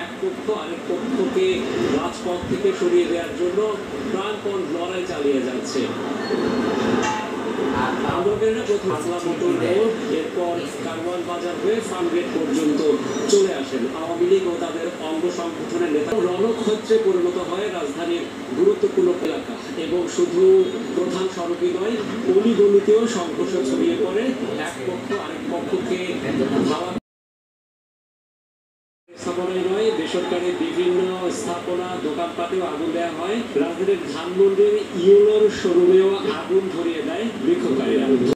এক পক্ষ আরেক পক্ষকে রাজপথ থেকে সরিয়ে দেওয়ার জন্য প্রাণপণ লড়াই চালিয়ে যাচ্ছে। আন্দোলনের প্রথম হাসলা মোটর রোড, এরপর কারওয়ান বাজার হয়ে ফার্মগেট পর্যন্ত চলে আসেন আওয়ামী লীগ ও তাদের অঙ্গ সংগঠনের নেতা। রণক্ষেত্রে পরিণত হয় রাজধানীর গুরুত্বপূর্ণ এলাকা এবং শুধু প্রধান সড়কই নয়, অলিগলিতেও সংঘর্ষ ছড়িয়ে পড়ে। এক পক্ষ আরেক পক্ষকে স্থাপনায় নয়, বেসরকারি বিভিন্ন স্থাপনা দোকানপাটেও আগুন দেওয়া হয়। রাজধানীর ধানমন্ডির ইউলোর শোরুমেও আগুন ধরিয়ে দেয় বিক্ষোভকারীরা।